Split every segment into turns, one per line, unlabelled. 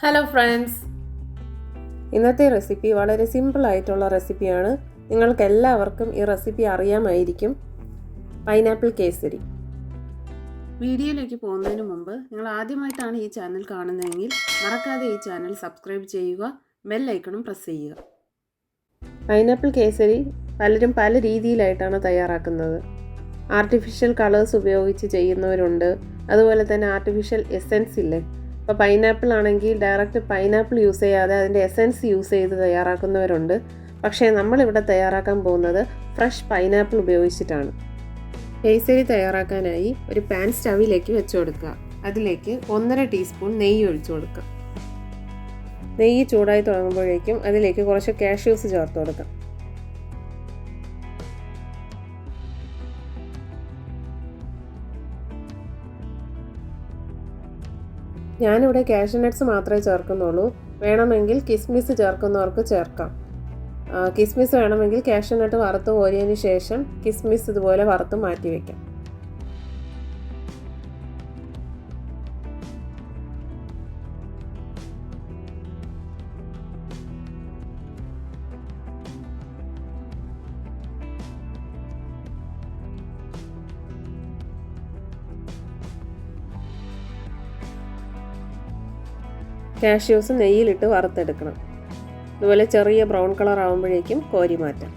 Hello friends, ഇന്നത്തെ recipe വളരെ സിമ്പിളായിട്ടുള്ള റെസിപ്പിയാണ്. നിങ്ങൾക്ക് എല്ലാവർക്കും ഈ റെസിപ്പി അറിയാമായിരിക്കും. പൈനാപ്പിൾ കേസരി. വീഡിയോയിലേക്ക് പോകുന്നതിന് മുമ്പ് നിങ്ങൾ ആദ്യമായിട്ടാണ് ഈ ചാനൽ കാണുന്നതെങ്കിൽ മറക്കാതെ ഈ ചാനൽ സബ്സ്ക്രൈബ് ചെയ്യുക, ബെൽ ഐക്കണും പ്രസ് ചെയ്യുക. പൈനാപ്പിൾ കേസരി പലരും പല രീതിയിലായിട്ടാണ് തയ്യാറാക്കുന്നത്. ആർട്ടിഫിഷ്യൽ കളേഴ്സ് ഉപയോഗിച്ച് ചെയ്യുന്നവരുണ്ട്, അതുപോലെ തന്നെ ആർട്ടിഫിഷ്യൽ എസെൻസ് ഇല്ലേ. ഇപ്പോൾ പൈനാപ്പിൾ ആണെങ്കിൽ ഡയറക്റ്റ് പൈനാപ്പിൾ യൂസ് ചെയ്യാതെ അതിൻ്റെ എസെൻസ് യൂസ് ചെയ്ത് തയ്യാറാക്കുന്നവരുണ്ട്. പക്ഷേ നമ്മളിവിടെ തയ്യാറാക്കാൻ പോകുന്നത് ഫ്രഷ് പൈനാപ്പിൾ ഉപയോഗിച്ചിട്ടാണ്. കേസരി തയ്യാറാക്കാനായി ഒരു പാൻ സ്റ്റവിലേക്ക് വെച്ച് കൊടുക്കുക. അതിലേക്ക് 1.5 ടീസ്പൂൺ നെയ്യ് ഒഴിച്ചു കൊടുക്കുക. നെയ്യ് ചൂടായി തുടങ്ങുമ്പോഴേക്കും അതിലേക്ക് കുറച്ച് കാഷ്യൂസ് ചേർത്ത് കൊടുക്കാം. ഞാനിവിടെ കാഷ്യൂ നട്ട്സ് മാത്രമേ ചേർക്കുന്നുള്ളൂ. വേണമെങ്കിൽ കിസ്മിസ് ചേർക്കുന്നവർക്ക് ചേർക്കാം. കിസ്മിസ് വേണമെങ്കിൽ കാഷ്യൂ നട്ട് വറുത്ത് കോരിയതിന് ശേഷം കിസ്മിസ് ഇതുപോലെ വറുത്ത് മാറ്റി വയ്ക്കാം. കാഷ്യൂസ് നെയ്യിലിട്ട് വറുത്തെടുക്കണം. ഇതുപോലെ ചെറിയ ബ്രൗൺ കളർ ആകുമ്പോഴേക്കും കോരി മാറ്റാം.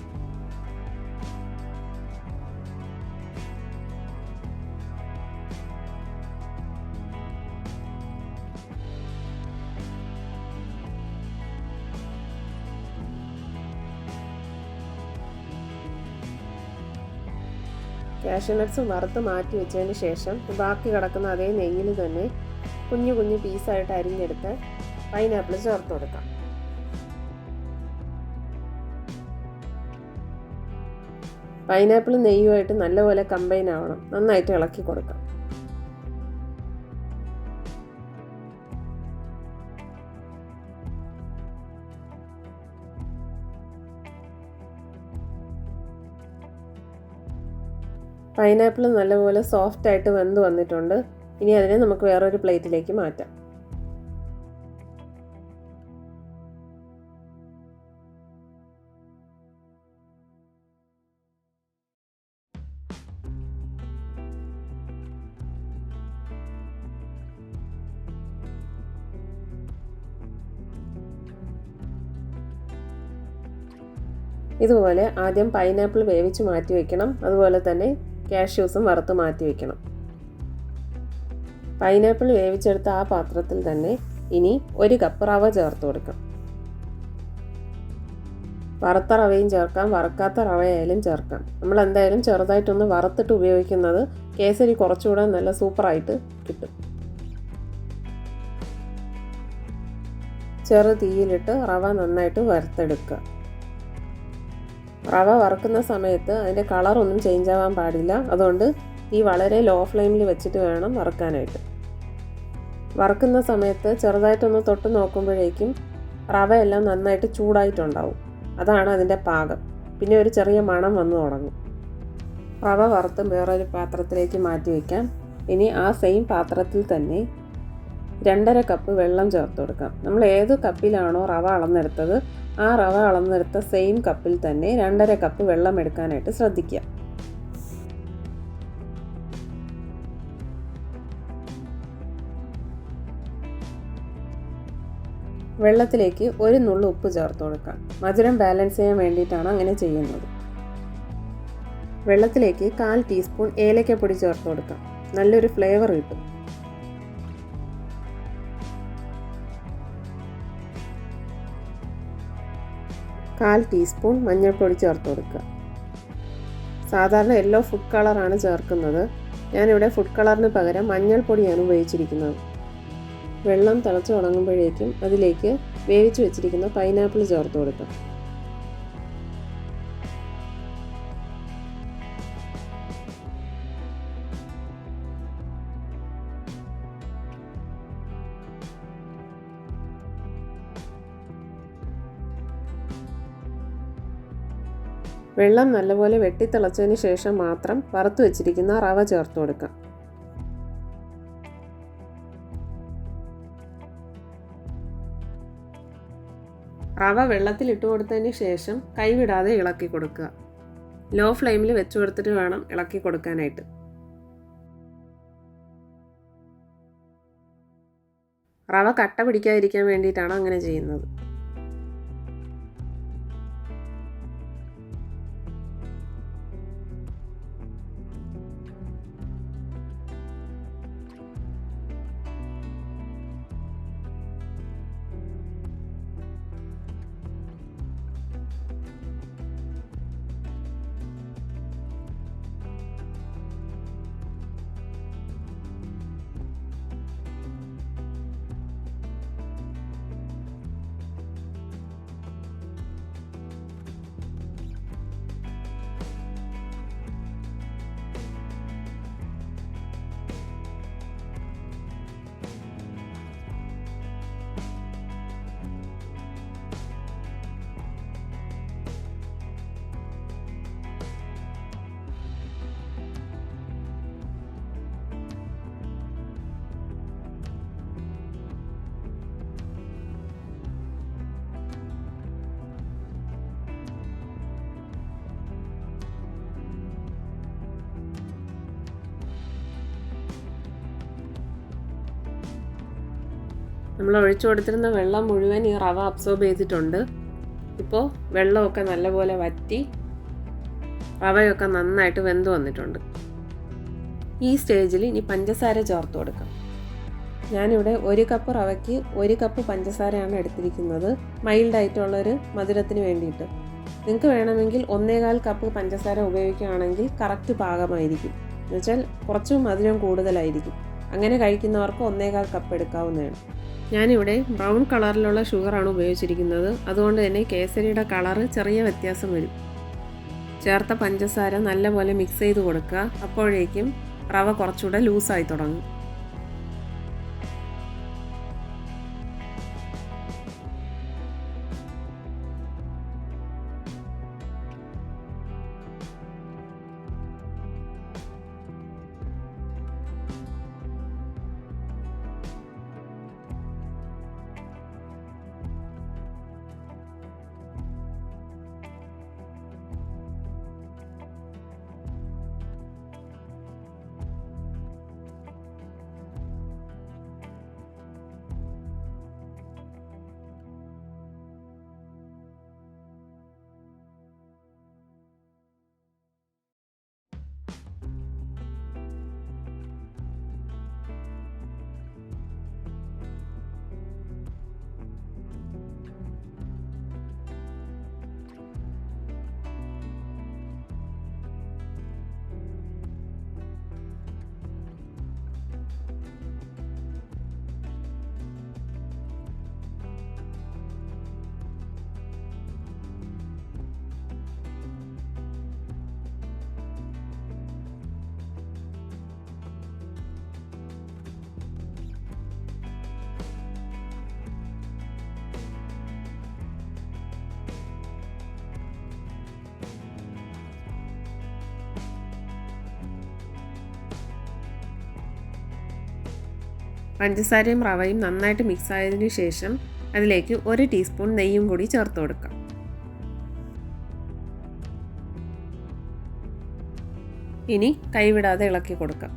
കാഷ്യൂ നട്ട്സ് വറുത്ത് മാറ്റി വെച്ചതിന് ശേഷം ബാക്കി കിടക്കുന്ന അതേ നെയ്യിൽ തന്നെ കുഞ്ഞു കുഞ്ഞു പീസായിട്ട് അരിഞ്ഞെടുത്ത് പൈനാപ്പിൾ ചേർത്ത് കൊടുക്കാം. പൈനാപ്പിൾ നെയ്യുമായിട്ട് നല്ലപോലെ കമ്പൈൻ ആവണം. നന്നായിട്ട് ഇളക്കി കൊടുക്കാം. പൈനാപ്പിൾ നല്ലപോലെ സോഫ്റ്റായിട്ട് വെന്ത് വന്നിട്ടുണ്ട്. ഇനി അതിനെ നമുക്ക് വേറൊരു പ്ലേറ്റിലേക്ക് മാറ്റാം. ഇതുപോലെ ആദ്യം പൈനാപ്പിൾ വേവിച്ച് മാറ്റി വയ്ക്കണം. അതുപോലെ തന്നെ കാഷ്യൂസും വറുത്ത് മാറ്റി വയ്ക്കണം. പൈനാപ്പിൾ വേവിച്ചെടുത്ത ആ പാത്രത്തിൽ തന്നെ ഇനി 1 കപ്പ് റവ ചേർത്ത് കൊടുക്കാം. വറുത്ത റവയും ചേർക്കാം, വറുക്കാത്ത റവയായാലും ചേർക്കാം. നമ്മൾ എന്തായാലും ചെറുതായിട്ടൊന്ന് വറുത്തിട്ട് ഉപയോഗിക്കുന്നത് കേസരി കുറച്ചുകൂടെ നല്ല സൂപ്പറായിട്ട് കിട്ടും. ചെറു തീയിലിട്ട് റവ നന്നായിട്ട് വറുത്തെടുക്കുക. റവ വറുക്കുന്ന സമയത്ത് അതിൻ്റെ കളറൊന്നും ചേഞ്ച് ആവാൻ പാടില്ല. അതുകൊണ്ട് തീ വളരെ ലോ ഫ്ലെയിമിൽ വെച്ചിട്ട് വേണം വറുക്കാനായിട്ട്. വറുക്കുന്ന സമയത്ത് ചെറുതായിട്ടൊന്ന് തൊട്ട് നോക്കുമ്പോഴേക്കും റവയെല്ലാം നന്നായിട്ട് ചൂടായിട്ടുണ്ടാവും. അതാണ് അതിൻ്റെ പാകം. പിന്നെ ഒരു ചെറിയ മണം വന്നു തുടങ്ങും. റവ വറുത്ത് വേറൊരു പാത്രത്തിലേക്ക് മാറ്റി വയ്ക്കാം. ഇനി ആ സെയിം പാത്രത്തിൽ തന്നെ 2.5 കപ്പ് വെള്ളം ചേർത്ത് കൊടുക്കാം. നമ്മൾ ഏത് കപ്പിലാണോ റവ അളന്നെടുത്തത് ആ റവ അളന്നെടുത്ത സെയിം കപ്പിൽ തന്നെ 2.5 കപ്പ് വെള്ളം എടുക്കാനായിട്ട് ശ്രദ്ധിക്കുക. വെള്ളത്തിലേക്ക് 1 നുള്ളു ഉപ്പ് ചേർത്ത് കൊടുക്കാം. മധുരം ബാലൻസ് ചെയ്യാൻ വേണ്ടിയിട്ടാണ് അങ്ങനെ ചെയ്യുന്നത്. വെള്ളത്തിലേക്ക് 1/4 ടീസ്പൂൺ ഏലക്കപ്പൊടി ചേർത്ത് കൊടുക്കാം. നല്ലൊരു ഫ്ലേവർ കിട്ടും. 1/4 ടീസ്പൂൺ മഞ്ഞൾപ്പൊടി ചേർത്ത് കൊടുക്കുക. സാധാരണ യെല്ലോ ഫുഡ് കളറാണ് ചേർക്കുന്നത്. ഞാനിവിടെ ഫുഡ് കളറിന് പകരം മഞ്ഞൾപ്പൊടിയാണ് ഉപയോഗിച്ചിരിക്കുന്നത്. വെള്ളം തിളച്ച് തുടങ്ങുമ്പോഴേക്കും അതിലേക്ക് വേവിച്ച് വെച്ചിരിക്കുന്ന പൈനാപ്പിൾ ചേർത്ത് കൊടുക്കാം. വെള്ളം നല്ലപോലെ വെട്ടിത്തിളച്ചതിന് ശേഷം മാത്രം വറുത്ത് വെച്ചിരിക്കുന്ന റവ ചേർത്ത് കൊടുക്കാം. റവ വെള്ളത്തിൽ ഇട്ട് കൊടുത്തതിന് ശേഷം കൈവിടാതെ ഇളക്കി കൊടുക്കുക. ലോ ഫ്ലെയിമിൽ വെച്ച് കൊടുത്തിട്ട് വേണം ഇളക്കി കൊടുക്കാനായിട്ട്. റവ കട്ട പിടിക്കാതിരിക്കാൻ വേണ്ടിയിട്ടാണ് അങ്ങനെ ചെയ്യുന്നത്. നമ്മൾ ഒഴിച്ചു കൊടുത്തിരുന്ന വെള്ളം മുഴുവൻ ഈ റവ അബ്സോർബ് ചെയ്തിട്ടുണ്ട്. ഇപ്പോൾ വെള്ളമൊക്കെ നല്ലപോലെ വറ്റി റവയൊക്കെ നന്നായിട്ട് വെന്ത് വന്നിട്ടുണ്ട്. ഈ സ്റ്റേജിൽ ഇനി പഞ്ചസാര ചേർത്ത് കൊടുക്കാം. ഞാനിവിടെ 1 കപ്പ് റവയ്ക്ക് 1 കപ്പ് പഞ്ചസാരയാണ് എടുത്തിരിക്കുന്നത്, മൈൽഡായിട്ടുള്ളൊരു മധുരത്തിന് വേണ്ടിയിട്ട്. നിങ്ങൾക്ക് വേണമെങ്കിൽ 1.25 കപ്പ് പഞ്ചസാര ഉപയോഗിക്കുകയാണെങ്കിൽ കറക്റ്റ് പാകമായിരിക്കും. എന്നുവെച്ചാൽ കുറച്ച് മധുരം കൂടുതലായിരിക്കും. അങ്ങനെ കഴിക്കുന്നവർക്ക് 1.25 കപ്പ് എടുക്കാവുന്നതാണ്. ഞാനിവിടെ ബ്രൗൺ കളറിലുള്ള ഷുഗറാണ് ഉപയോഗിച്ചിരിക്കുന്നത്. അതുകൊണ്ട് തന്നെ കേസരിയുടെ കളറ് ചെറിയ വ്യത്യാസം വരും. ചേർത്ത പഞ്ചസാര നല്ലപോലെ മിക്സ് ചെയ്ത് കൊടുക്കുക. അപ്പോഴേക്കും റവ കുറച്ചുകൂടെ ലൂസായി തുടങ്ങും. പഞ്ചസാരയും റവയും നന്നായിട്ട് മിക്സ് ആയതിനു ശേഷം അതിലേക്ക് 1 ടീസ്പൂൺ നെയ്യും കൂടി ചേർത്ത് കൊടുക്കാം. ഇനി കൈവിടാതെ ഇളക്കി കൊടുക്കാം.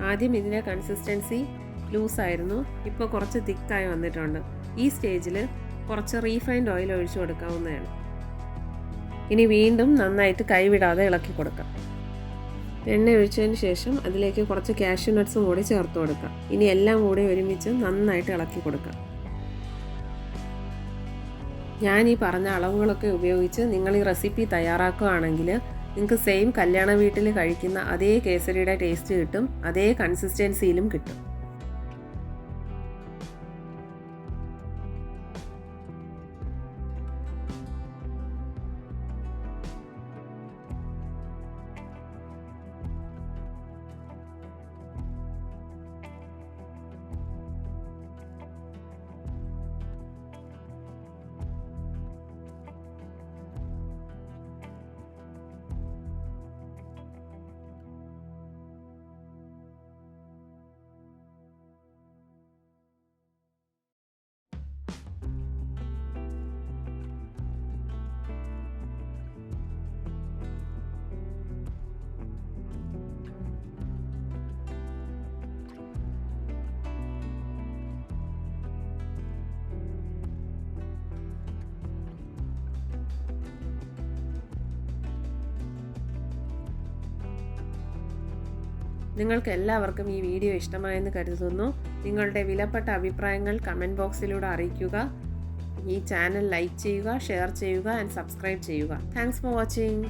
ആദ്യം ഇതിൻ്റെ കൺസിസ്റ്റൻസി ലൂസായിരുന്നു, ഇപ്പോൾ കുറച്ച് തിക്കായി വന്നിട്ടുണ്ട്. ഈ സ്റ്റേജിൽ കുറച്ച് റീഫൈൻഡ് ഓയിൽ ഒഴിച്ചു കൊടുക്കാവുന്നതാണ്. ഇനി വീണ്ടും നന്നായിട്ട് കൈവിടാതെ ഇളക്കി കൊടുക്കാം. എണ്ണ ഒഴിച്ചതിന് ശേഷം അതിലേക്ക് കുറച്ച് കാഷ്യൂ നട്ട്സും കൂടി ചേർത്ത് കൊടുക്കാം. ഇനി എല്ലാം കൂടി ഒരുമിച്ച് നന്നായിട്ട് ഇളക്കി കൊടുക്കാം. ഞാൻ ഈ പറഞ്ഞ അളവുകളൊക്കെ ഉപയോഗിച്ച് നിങ്ങൾ ഈ റെസിപ്പി തയ്യാറാക്കുകയാണെങ്കിൽ നിങ്ങൾക്ക് സെയിം കല്യാണ വീട്ടിൽ കഴിക്കുന്ന അതേ കേസരിയുടെ ടേസ്റ്റ് കിട്ടും, അതേ കൺസിസ്റ്റൻസിയിലും കിട്ടും. നിങ്ങൾക്ക് എല്ലാവർക്കും ഈ വീഡിയോ ഇഷ്ടമായെന്ന് കരുതുന്നു. നിങ്ങളുടെ വിലപ്പെട്ട അഭിപ്രായങ്ങൾ കമൻറ്റ് ബോക്സിലൂടെ അറിയിക്കുക. ഈ ചാനൽ ലൈക്ക് ചെയ്യുക, ഷെയർ ചെയ്യുക ആൻഡ് സബ്സ്ക്രൈബ് ചെയ്യുക. Thanks for watching.